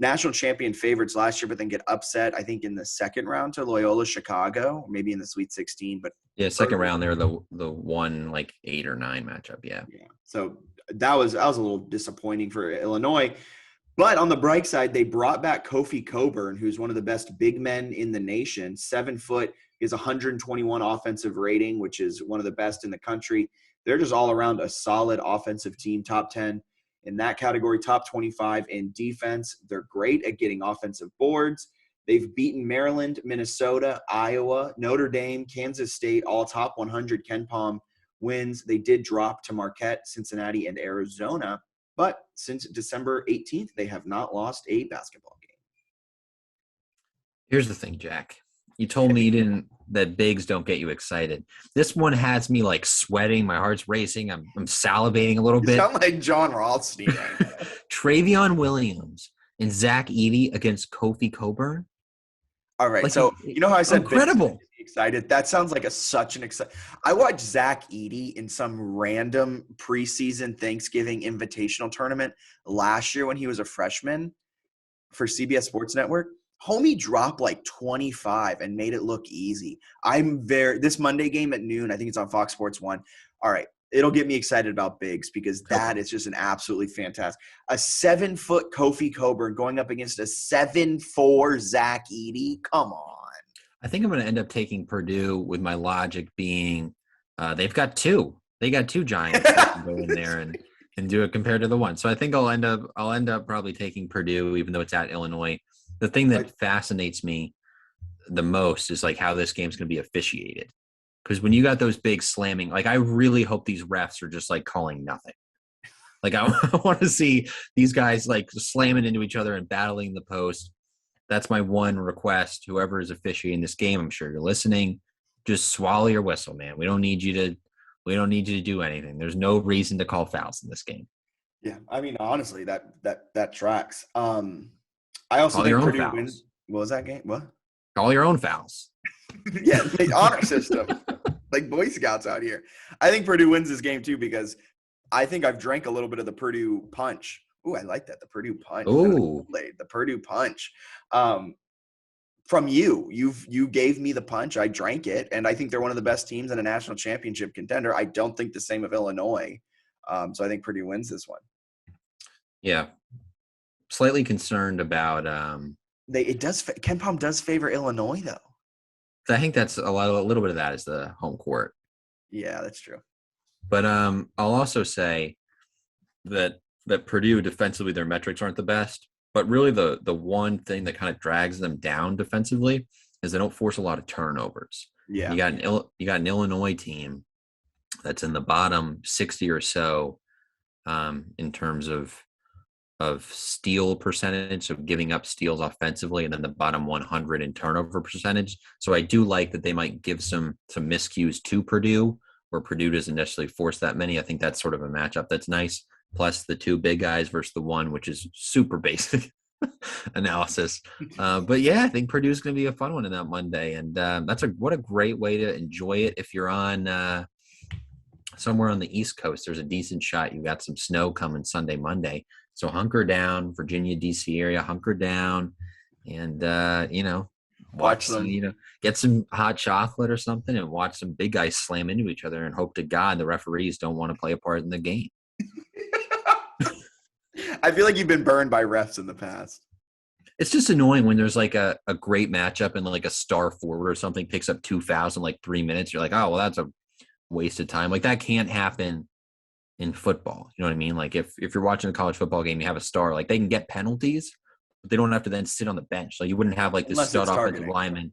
National champion favorites last year, but then get upset, I think, in the second round to Loyola Chicago, maybe in the Sweet 16. But yeah, second round, they're the one like 8 or 9 matchup. Yeah. So that was a little disappointing for Illinois. But on the bright side, they brought back Kofi Coburn, who's one of the best big men in the nation. 7 foot, is 121 offensive rating, which is one of the best in the country. They're just all around a solid offensive team, top 10 in that category, top 25 in defense. They're great at getting offensive boards. They've beaten Maryland, Minnesota, Iowa, Notre Dame, Kansas State, all top 100 KenPom wins. They did drop to Marquette, Cincinnati, and Arizona. But since December 18th, they have not lost a basketball game. Here's the thing, Jack. You told me that bigs don't get you excited. This one has me like sweating. My heart's racing. I'm salivating a little bit. You sound like John Rothstein. Travion Williams and Zach Edey against Kofi Coburn. All right. Like, so you know how I said incredible. Excited? That sounds like such an exciting. I watched Zach Edey in some random preseason Thanksgiving invitational tournament last year when he was a freshman for CBS Sports Network. Homie dropped like 25 and made it look easy. This Monday game at noon, I think it's on Fox Sports 1. All right. It'll get me excited about bigs because that is just an absolutely fantastic. A 7-foot Kofi Coburn going up against a 7'4" Zach Edey. Come on. I think I'm going to end up taking Purdue with my logic being they've got 2. They got 2 giants that can go in there and do it compared to the one. So I think I'll end up probably taking Purdue even though it's at Illinois. The thing that fascinates me the most is like how this game's going to be officiated. Because when you got those big slamming, like I really hope these refs are just like calling nothing. Like I want to see these guys like slamming into each other and battling the post. That's my one request. Whoever is officiating this game, I'm sure you're listening. Just swallow your whistle, man. We don't need you to do anything. There's no reason to call fouls in this game. Yeah, I mean honestly, that tracks. I also think Purdue wins. What was that game? What? Call your own fouls. Yeah, the honor system, like Boy Scouts out here. I think Purdue wins this game too because I think I've drank a little bit of the Purdue punch. Ooh, I like that. The Purdue punch. Ooh, the Purdue punch. From you gave me the punch. I drank it, and I think they're one of the best teams in a national championship contender. I don't think the same of Illinois. So I think Purdue wins this one. Yeah. Slightly concerned about KenPom does favor Illinois though. I think that's a little bit of that is the home court. Yeah, that's true. But I'll also say that Purdue defensively their metrics aren't the best, but really the one thing that kind of drags them down defensively is they don't force a lot of turnovers. Yeah. You got an Illinois team that's in the bottom 60 or so in terms of steal percentage, so giving up steals offensively, and then the bottom 100 in turnover percentage. So I do like that they might give some miscues to Purdue, where Purdue doesn't necessarily force that many. I think that's sort of a matchup that's nice. Plus the two big guys versus the one, which is super basic analysis. But yeah, I think Purdue's going to be a fun one in that Monday, and what a great way to enjoy it if you're on somewhere on the East Coast. There's a decent shot you got some snow coming Sunday, Monday. So hunker down, Virginia, DC area, hunker down, and Watch watch them. get some hot chocolate or something, and watch some big guys slam into each other, and hope to God the referees don't want to play a part in the game. I feel like you've been burned by refs in the past. It's just annoying when there's like a great matchup and like a star forward or something picks up 2 fouls in like 3 minutes. You're like, oh, well, that's a waste of time. Like that can't happen in football. You know what I mean? Like if you're watching a college football game, you have a star, like they can get penalties, but they don't have to then sit on the bench. So you wouldn't have like this Unless stud it's offensive targeting. lineman.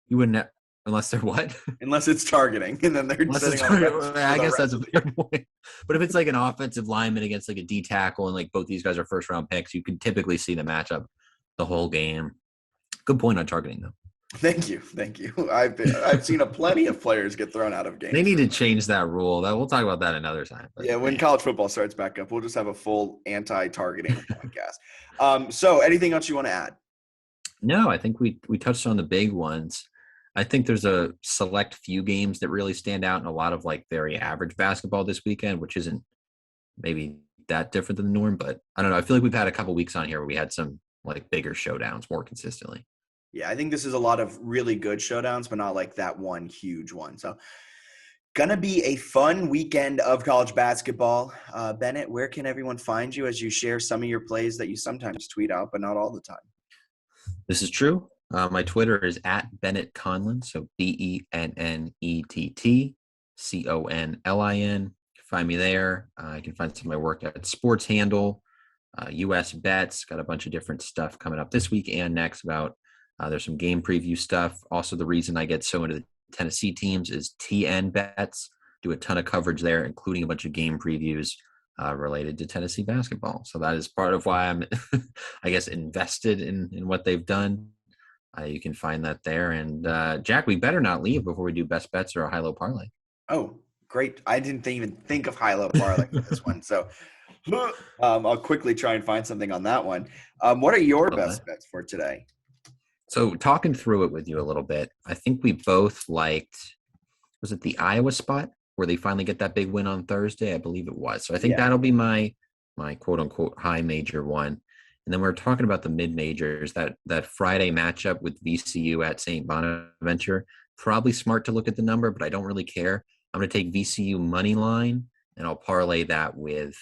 You wouldn't have, unless they're what? Unless it's targeting, and then they're Unless sitting it's, on the bench. I guess that's a fair point. But if it's like an offensive lineman against like a D tackle and like both these guys are first round picks, you can typically see the matchup the whole game. Good point on targeting though. Thank you. I've seen plenty of players get thrown out of games. They need to change that rule. We'll talk about that another time. But, yeah, when college football starts back up, we'll just have a full anti-targeting podcast. So anything else you want to add? No, I think we touched on the big ones. I think there's a select few games that really stand out, and a lot of like very average basketball this weekend, which isn't maybe that different than the norm. But I don't know. I feel like we've had a couple weeks on here where we had some like bigger showdowns more consistently. Yeah, I think this is a lot of really good showdowns, but not like that one huge one. So gonna be a fun weekend of college basketball. Bennett, where can everyone find you as you share some of your plays that you sometimes tweet out, but not all the time? This is true. My Twitter is at Bennett Conlin, so BENNETTCONLIN. Find me there. You can find some of my work at Sports Handle, US Bets. Got a bunch of different stuff coming up this week and next about there's some game preview stuff. Also, the reason I get so into the Tennessee teams is TN Bets. Do a ton of coverage there, including a bunch of game previews related to Tennessee basketball. So that is part of why I'm, I guess, invested in what they've done. You can find that there. And Jack, we better not leave before we do best bets or a high-low parlay. Oh, great. I didn't even think of high-low parlay for this one. So I'll quickly try and find something on that one. What are your best bets for today? So talking through it with you a little bit, I think we both liked, was it the Iowa spot where they finally get that big win on Thursday? I believe it was. So I think that'll be my quote unquote high major one. And then we're talking about the mid majors, that Friday matchup with VCU at St. Bonaventure. Probably smart to look at the number, but I don't really care. I'm going to take VCU money line, and I'll parlay that with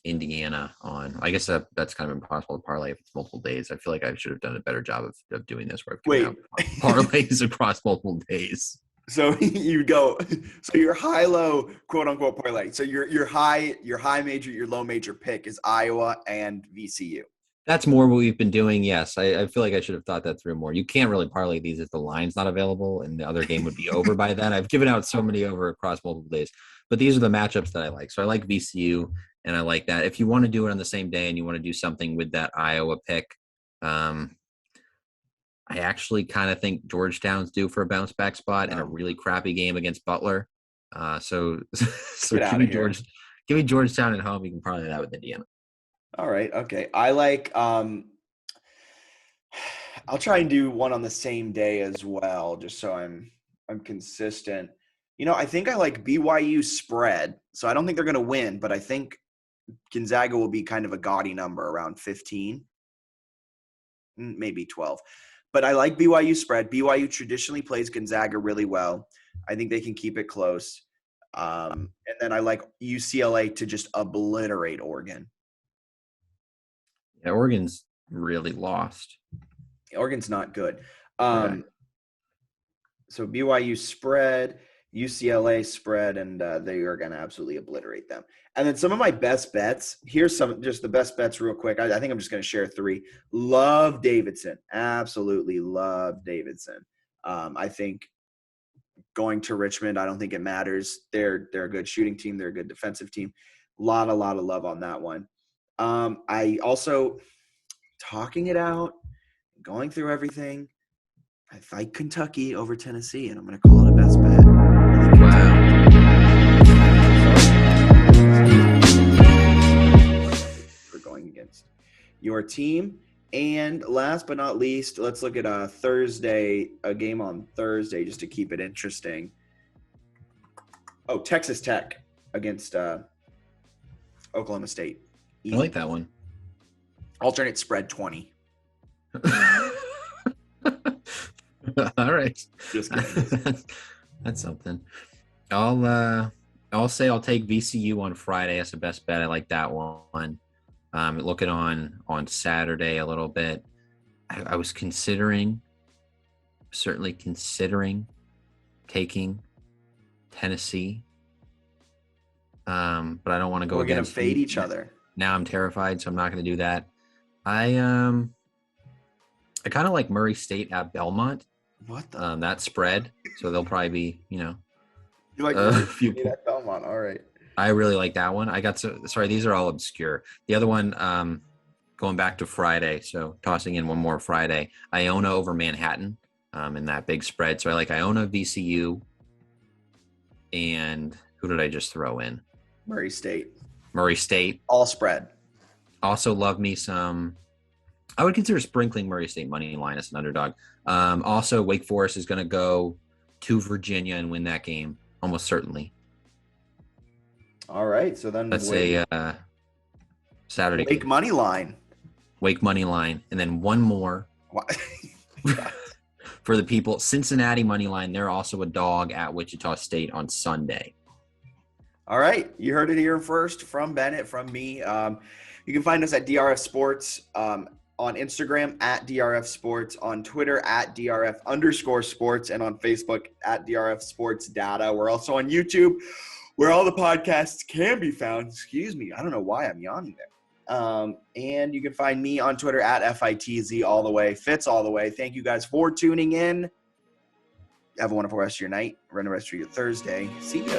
Indiana on. I guess that's kind of impossible to parlay if it's multiple days. I feel like I should have done a better job of doing this where I've given out parlays across multiple days. So you go, so your high-low quote unquote parlay. So your high major, your low major pick is Iowa and VCU. That's more what we've been doing. Yes. I feel like I should have thought that through more. You can't really parlay these if the line's not available and the other game would be over by then. I've given out so many over across multiple days, but these are the matchups that I like. So I like VCU and I like that. If you want to do it on the same day and you want to do something with that Iowa pick, I actually kind of think Georgetown's due for a bounce back spot in a really crappy game against Butler. So give me Georgetown at home. You can parlay that with Indiana. All right. Okay. I like, I'll try and do one on the same day as well, just so I'm consistent. I think I like BYU spread. So I don't think they're going to win, but I think Gonzaga will be kind of a gaudy number around 15, maybe 12. But I like BYU spread. BYU traditionally plays Gonzaga really well. I think they can keep it close. And then I like UCLA to just obliterate Oregon. Yeah, Oregon's really lost. Oregon's not good. So BYU spread, UCLA spread, and they are going to absolutely obliterate them. And then some of my best bets. Here's just the best bets real quick. I think I'm just going to share 3. Love Davidson. Absolutely love Davidson. I think going to Richmond, I don't think it matters. They're a good shooting team. They're a good defensive team. Lot of love on that one. I also, talking it out, going through everything, I like Kentucky over Tennessee, and I'm going to call it a best bet. For going against your team. And last but not least, let's look at a game on Thursday, just to keep it interesting. Oh, Texas Tech against Oklahoma State. I like that one. Alternate spread 20. All right. Just kidding. That's something. I'll say I'll take VCU on Friday as the best bet. I like that one. Looking on Saturday a little bit. I was certainly considering taking Tennessee. But I don't want to go We're against. We're going to fade each other. Now I'm terrified, so I'm not going to do that. I kind of like Murray State at Belmont. What the? That spread. So they'll probably be, You like Murray few State at Belmont. All right. I really like that one. Sorry, these are all obscure. The other one, going back to Friday, so tossing in one more Friday, Iona over Manhattan in that big spread. So I like Iona, VCU, and who did I just throw in? Murray State. All spread. Also love me some. I would consider sprinkling Murray State money line as an underdog. Also, Wake Forest is going to go to Virginia and win that game, almost certainly. All right, so then let's say Saturday. Wake money line, and then one more for the people. Cincinnati money line. They're also a dog at Wichita State on Sunday. All right, you heard it here first from Bennett, from me. You can find us at DRF Sports on Instagram at DRF Sports, on Twitter at DRF_sports, and on Facebook at DRF Sports Data. We're also on YouTube, where all the podcasts can be found. Excuse me. I don't know why I'm yawning there. And you can find me on Twitter at FITZ all the way, Fitz all the way. Thank you guys for tuning in. Have a wonderful rest of your night. Run the rest of your Thursday. See ya.